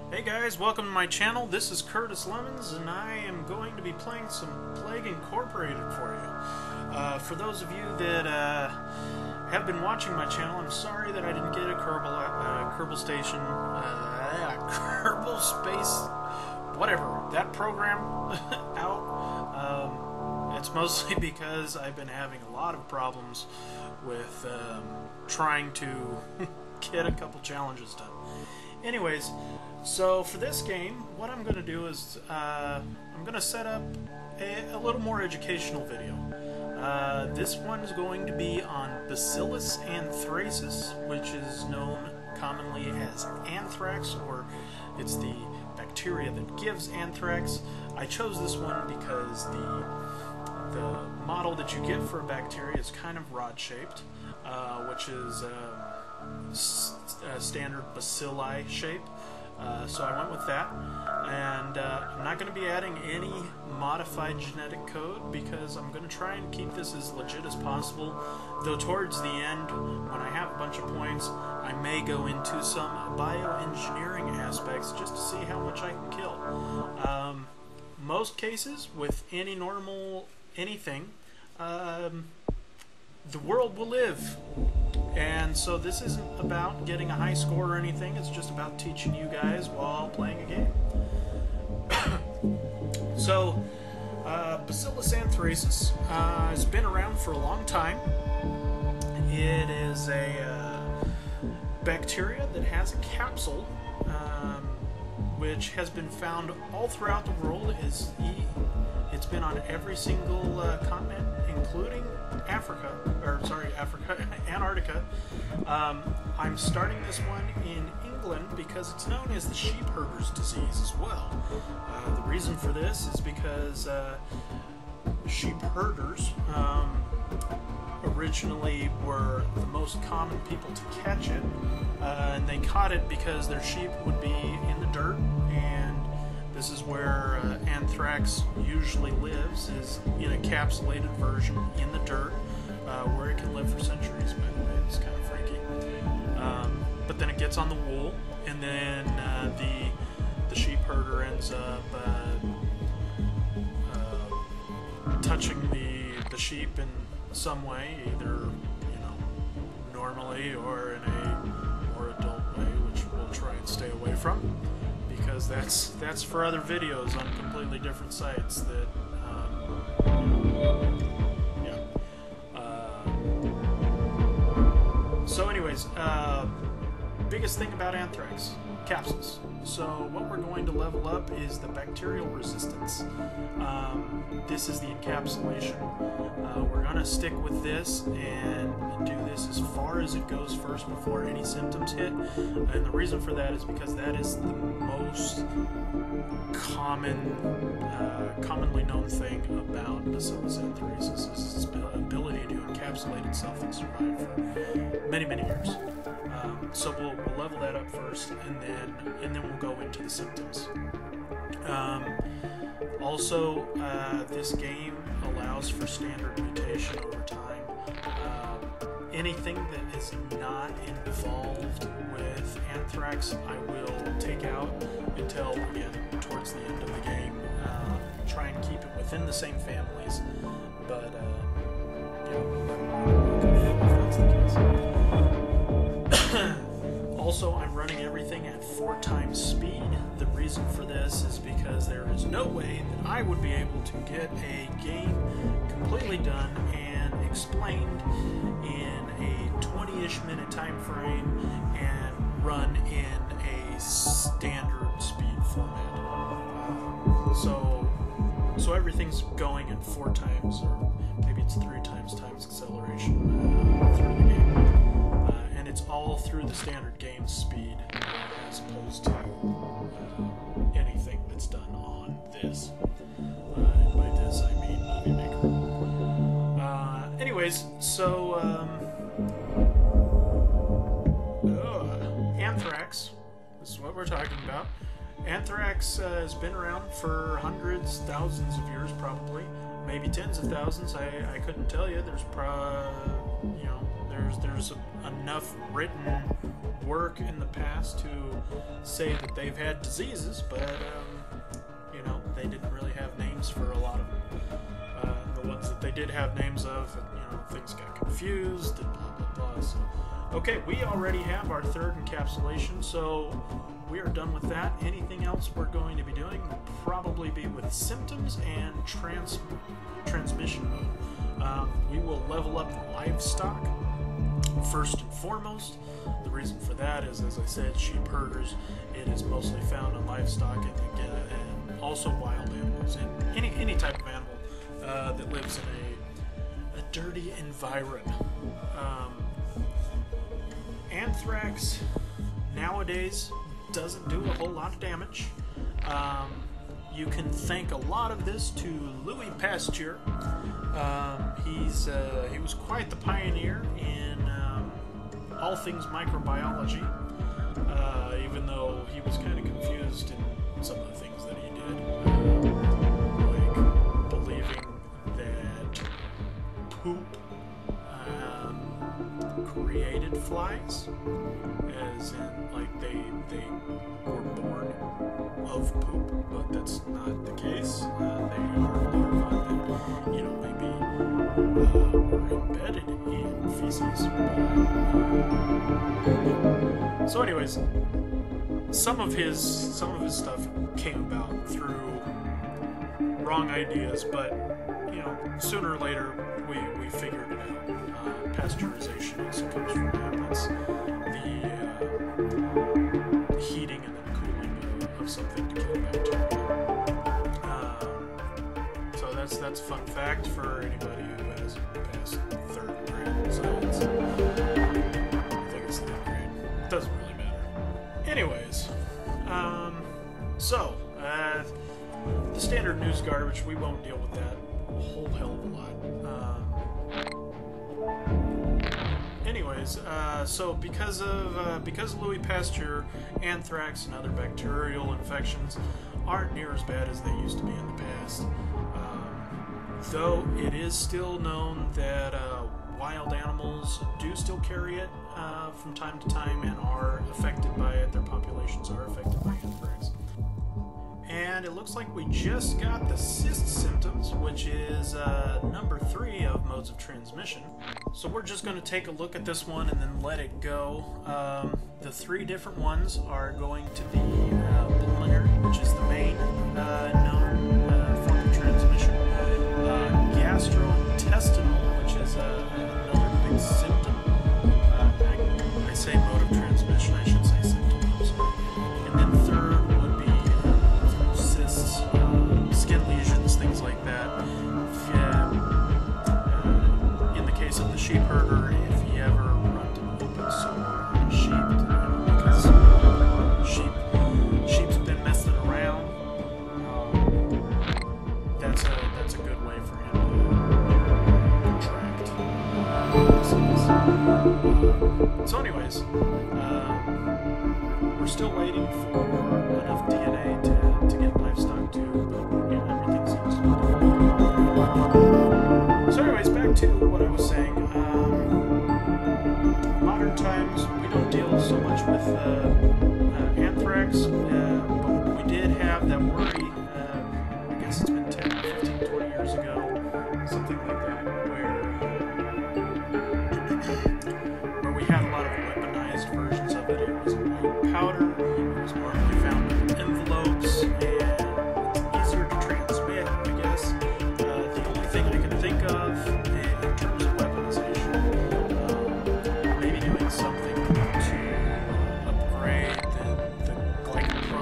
Hey guys, welcome to my channel. This is Curtis Lemons, and I am going to be playing some Plague Incorporated for you. For those of you that have been watching my channel, I'm sorry that I didn't get a Kerbal Station, Kerbal Space, whatever, that program out. It's mostly because I've been having a lot of problems with trying to get a couple challenges done. Anyways, so for this game, what I'm going to do is I'm going to set up a little more educational video. This one is going to be on Bacillus anthracis, which is known commonly as anthrax, or it's the bacteria that gives anthrax. I chose this one because the model that you get for a bacteria is kind of rod-shaped, which is standard bacilli shape. So I went with that, and I'm not going to be adding any modified genetic code because I'm going to try and keep this as legit as possible, though towards the end, when I have a bunch of points, I may go into some bioengineering aspects just to see how much I can kill. Most cases, with any normal anything, the world will live. And so this isn't about getting a high score or anything, it's just about teaching you guys while playing a game. So, Bacillus anthracis has been around for a long time. It is a bacteria that has a capsule, which has been found all throughout the world. It's been on every single continent, including Antarctica. I'm starting this one in England because it's known as the sheep herder's disease as well. The reason for this is because sheep herders originally were the most common people to catch it, and they caught it because their sheep would be in the dirt, and this is where anthrax usually lives, is in a capsulated version in the dirt, where it can live for centuries, by the way. It's kind of freaky. But then it gets on the wool, and then the sheep herder ends up touching the sheep in some way, either normally or in a more adult way, which we'll try and stay away from, because that's for other videos on completely different sites that so anyways, biggest thing about anthrax, capsules. So what we're going to level up is the bacterial resistance. This is the encapsulation. We're going to stick with this and do this as far as it goes first before any symptoms hit. And the reason for that is because that is the most commonly known thing about Bacillus anthracis, is its ability to encapsulate itself and survive for many, many years. So we'll level that up first, and then we'll go into the symptoms. Also, this game allows for standard mutation over time. Anything that is not involved with anthrax, I will take out until we get towards the end of the game. Try and keep it within the same families, but if that's the case. Also, I'm running everything at 4 times speed. The reason for this is because there is no way that I would be able to get a game completely done and explained in a 20-ish minute time frame and run in a standard speed format. So everything's going at 4 times, or maybe it's 3 times acceleration through the game. And it's all through the standard game speed, as opposed to anything that's done on this. And by this I mean Movie Maker. Anyways, so anthrax, this is what we're talking about. Anthrax has been around for hundreds, thousands of years probably. maybe tens of thousands. I couldn't tell you. There's there's enough written work in the past to say that they've had diseases, but they didn't really have names for a lot of them. The ones that they did have names of, things got confused and blah blah blah. So, okay, we already have our third encapsulation, so we are done with that. Anything else we're going to be doing will probably be with symptoms and transmission mode. We will level up the livestock first and foremost. The reason for that is, as I said, sheep herders. It is mostly found in livestock and also wild animals and any type of animal that lives in a dirty environment. Anthrax nowadays doesn't do a whole lot of damage. You can thank a lot of this to Louis Pasteur. He was quite the pioneer in all things microbiology, even though he was kind of confused in some of the things that he did, like believing that poop created flies, as in like they were born of poop, but that's not the case. They are larvae that maybe were embedded in feces. So anyways, some of his stuff came about through wrong ideas, but sooner or later we figured it out. Pasteurization also comes from that. That's the heating and then cooling of something to kill bacteria. So that's a fun fact for anybody who has passed third grade in science. I think it's third grade. It doesn't really matter. Anyways, the standard news garbage, we won't deal with that a whole hell of a lot. So because of Louis Pasteur, anthrax and other bacterial infections aren't near as bad as they used to be in the past. Though it is still known that wild animals do still carry it from time to time and are affected by it. Their populations are affected by anthrax. And it looks like we just got the cyst symptoms, which is number 3 of modes of transmission. So we're just going to take a look at this one and then let it go. The 3 different ones are going to be pulmonary, which is the main known form of transmission, gastrointestinal, which is another big symptom. I say mode of transmission, I should say symptom, I'm sorry. And then third would be cysts, skin lesions, things like that. In the case of the sheep herder, if you ever run to an open sore on a sheep, because sheep's been messing around, that's a good way for him to contract disease. So anyways, we're still waiting for enough DNA to get livestock to, but everything seems to be good. So anyways, back to what I was saying. Modern times, we don't deal so much with anthrax, but we did have that worry, I guess it's been 10, 15, 20 years ago, something like that, where we had a lot of weaponized versions of it. It was a white powder, it was normally found in envelopes, and it's easier to transmit, I guess. The only thing I can think of in terms of weaponization, maybe doing something to upgrade the glycoprotein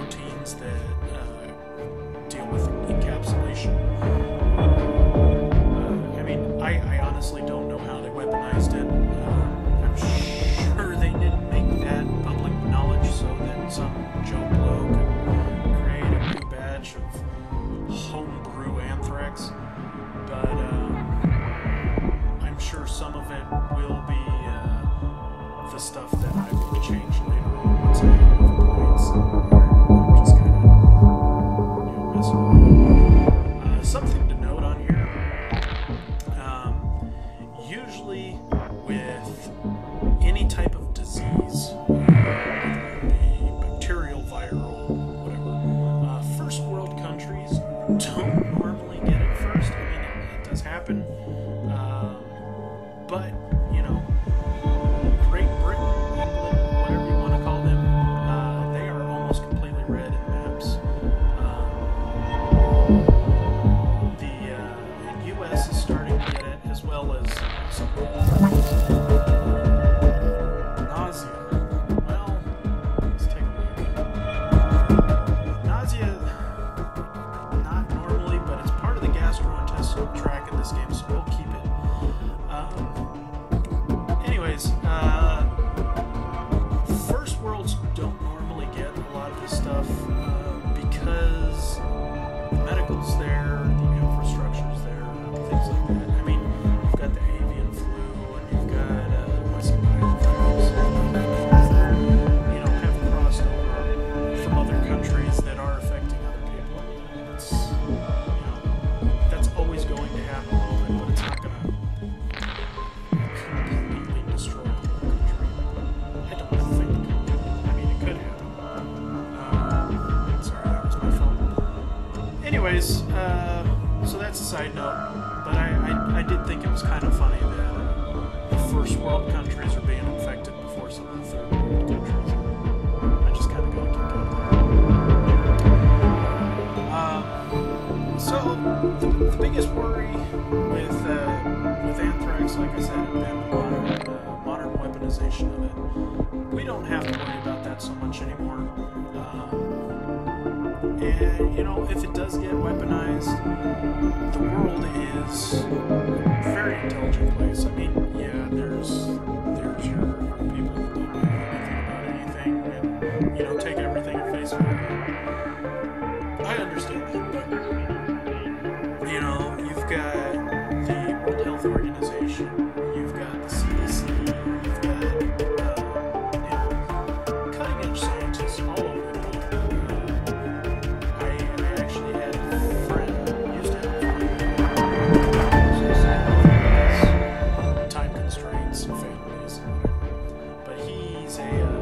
roads there, the infrastructure's there, things like that. I mean, you've got the avian flu, and you've got West Nile virus, that, you know, have crossed over from other countries that are affecting other people. It's, you know, that's always going to happen a little bit, but it's not going to completely destroy the whole country. I don't think. I mean, it could happen. Sorry, that was my phone. Anyways, so that's a side note, but I did think it was kind of funny that the first world countries are being infected before some of the third world countries. I just kind of got a kick out of that. So the biggest worry with Anthrax, like I said, had been the modern weaponization of it. We don't have to worry about that so much anymore. And, you know, if it does get weaponized, the world is a very intelligent place. I mean, yeah, there's your people that don't know anything about anything and, you know, take everything at face value. I understand that, but, you know, you've got the World Health Organization, you've got the CDC, you've got, you know, cutting-edge scientists all over the world. I actually had a friend who used to have time constraints and families and whatever, but he's a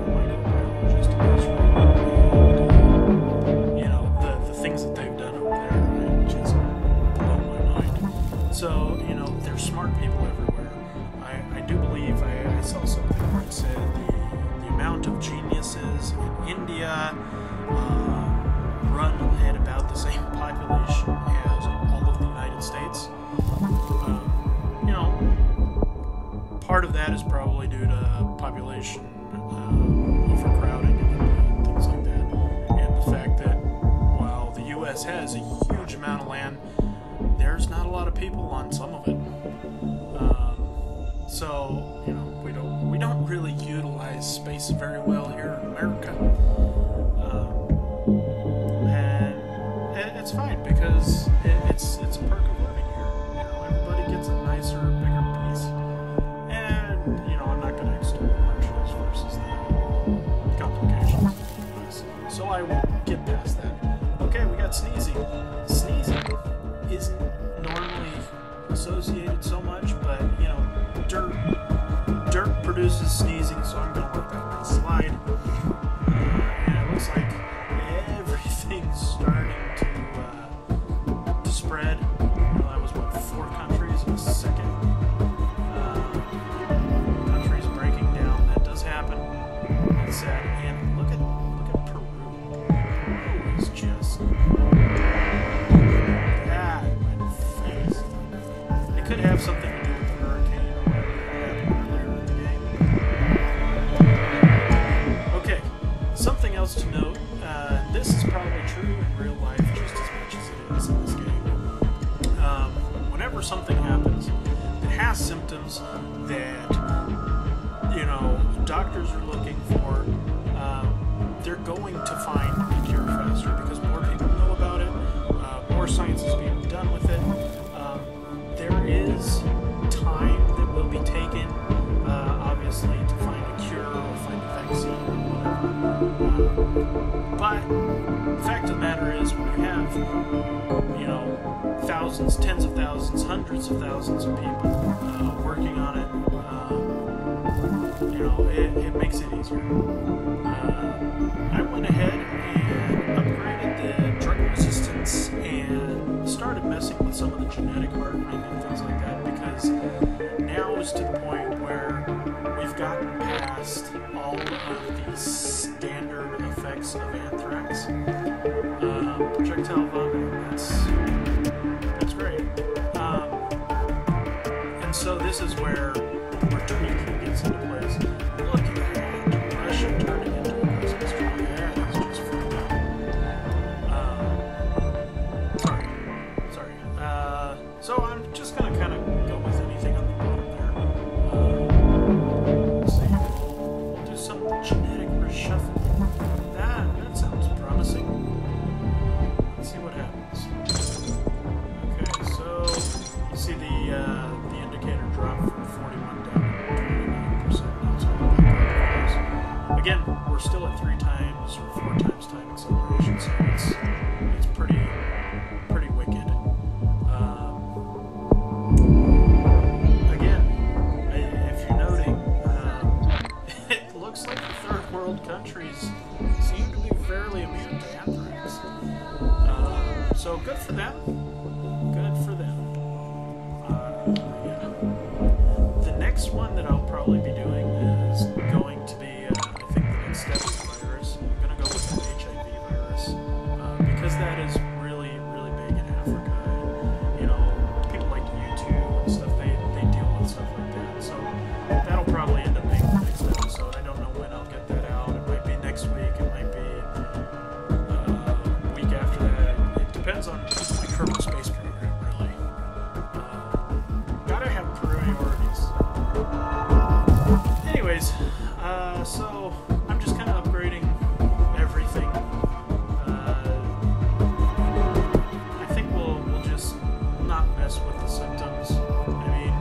microbiologist in Israel, and, you know, the things that they've done over there just blow my mind. So, you know, there's smart people everywhere. I do believe I saw something where it said the amount of geniuses in India run at about the same population as all of the United States. You know, part of that is probably due to population overcrowding and things like that, and the fact that while the U.S. has a huge amount of land, there's not a lot of people on some of it. So, you know, we don't really utilize space very well here in America. And it's fine because it's a perk of living here. You know, everybody gets a nicer, bigger piece. And, you know, I'm not going to extol the luxuries versus the complications. So I won't get past that. Okay, we got sneezing. Sneezing isn't normally associated so much, but, you know, dirt produces sneezing, so I'm going to let that one slide. And it looks like everything's starting to spread. Well, that was, what, 4 countries in a second? Countries breaking down. That does happen. It's sad. And look at Peru. Peru is just bad in my face. It could have something to do with the hurricane or whatever happened earlier in the game. Okay, something else to note. This is probably true in real life just as much as it is in this game. Whenever something happens that has symptoms that, you know, doctors are looking for, they're going to find a cure faster because more people know about it, more science is being done with it. There is time that will be taken, obviously, to find a cure or find a vaccine or whatever. But the fact of the matter is, when you have, you know, thousands, tens of thousands, hundreds of thousands of people working on it, you know, it makes it easier. I went ahead and upgraded the drug resistance and started messing with some of the genetic hardening and things like that, because now is to the point where we've gotten past all of the standard effects of Anthrax. Projectile vomiting, that's great. And so this is where tweaking gets into place. Look at that, Russia turning into a Christmas tree. That is just fun. Sorry. So I'm just gonna kind of go with anything on the bottom there. Let's see. We'll do some genetic reshuffling. That sounds promising. Let's see what happens. good for them. Good for them. Yeah. The next one that I'll probably be doing is going to be, I think, the next Ndemic virus. I'm going to go with an HIV virus because that is really, really big in Africa. You know, people like YouTube and stuff, they deal with stuff like that. So that'll probably end up being the next episode. I don't know when I'll get that out. It might be next week. It might be week after that. It depends on my Kerbal Space Program, really. Gotta have priorities. Anyways, so I'm just kind of upgrading everything. I think we'll just not mess with the symptoms. I mean,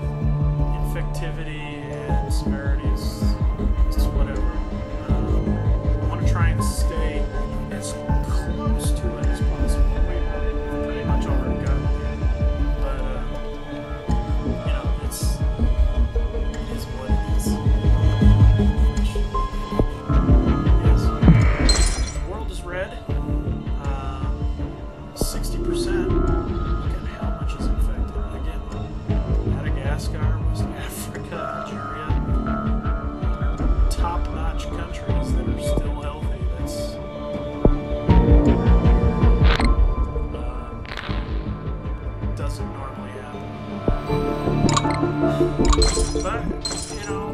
infectivity and severity is whatever. I want to try and stay as close to it as possible. We've pretty much already got it there. But, you know, it is what it is. Yes. The world is red. 60%. Look at how much is infected. Again, Madagascar, West Africa, Algeria. Top-notch countries that are still healthy. That's doesn't normally happen. But you know,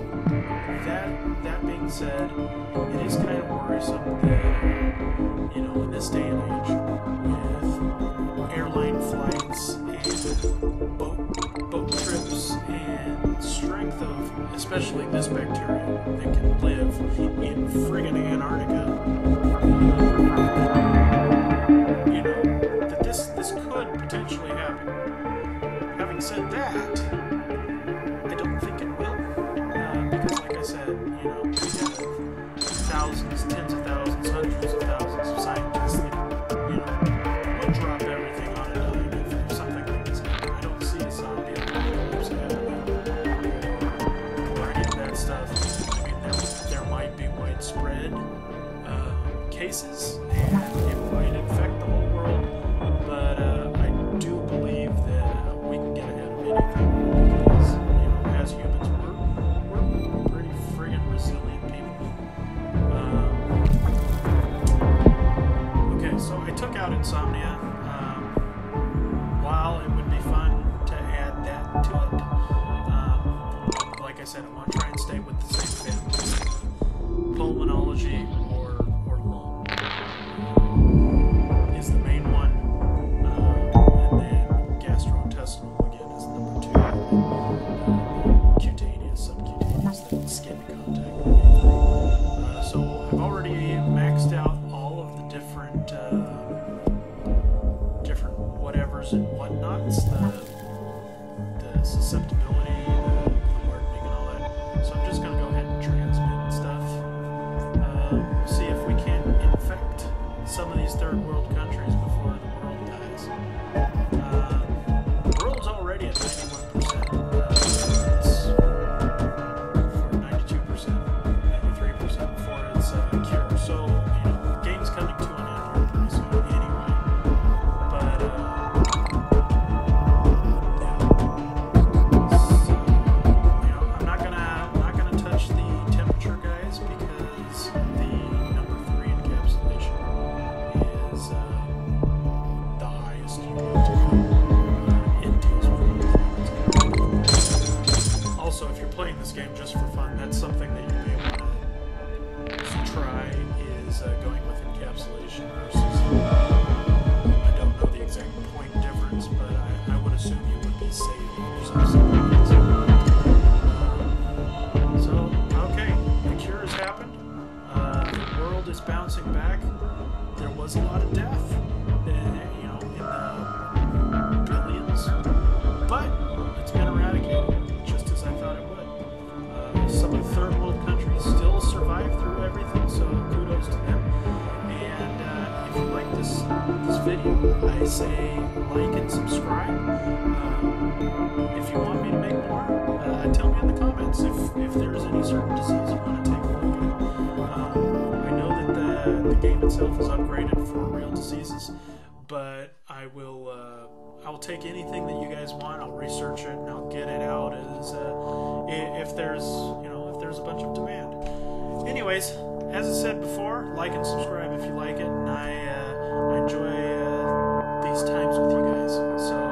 that being said, it is kind of worrisome that you know, in this day and age, with airline flights and boat trips and strength of especially this bacteria that can live in friggin' Antarctica. You know, that this could potentially happen. Having said that, I don't think it will. Because like I said, you know, we have thousands, tens of thousands, hundreds of thousands of scientists that, you know, would drop everything on a dime if something like this happened. I don't see a zombie apocalypse happening or any of that stuff. I mean, there might be widespread cases, and it might infect the whole world, but I do believe that we can get ahead of anything because, you know, as humans, we're pretty friggin' resilient people. Okay, so I took out insomnia. While it would be fun to add that to it, like I said, I want to try and stay with the same family. Pulmonology or lung is the main one, and then gastrointestinal again is number 2, cutaneous, subcutaneous, the skin contact. So I've already maxed out all of the different whatevers and whatnots, the susceptibility, the hardening and all that. So I'm just going to go ahead and transmit and stuff. See if we can infect some of these third world countries before the world dies. The world's already at 91%. It's for 92%, 93% before it's cure. So, you know, the game's coming to an end here pretty soon anyway. But, yeah. So, you know, I'm not gonna touch the temperature, guys, because the number 3 encapsulation is the highest you need to go. It deals with also, if you're playing this game just for fun, that's something that you may want to try is going with encapsulation versus I don't know the exact point difference, but I would assume you would be saving yourself some points. So, okay, the cure has happened. The world is bouncing back. There was a lot of death, you know, in the billions, but it's been eradicated, just as I thought it would. Some of the third world countries still survive through everything, so kudos to them. And if you like this video, I say like and subscribe. If you want me to make more, tell me in the comments if there's any certain disease you want to take a look at. I know that the game itself is upgraded for real diseases, but I will take anything that you guys want. I'll research it and I'll get it out as if there's if there's a bunch of demand. Anyways, as I said before, like and subscribe if you like it, and I enjoy these times with you guys. So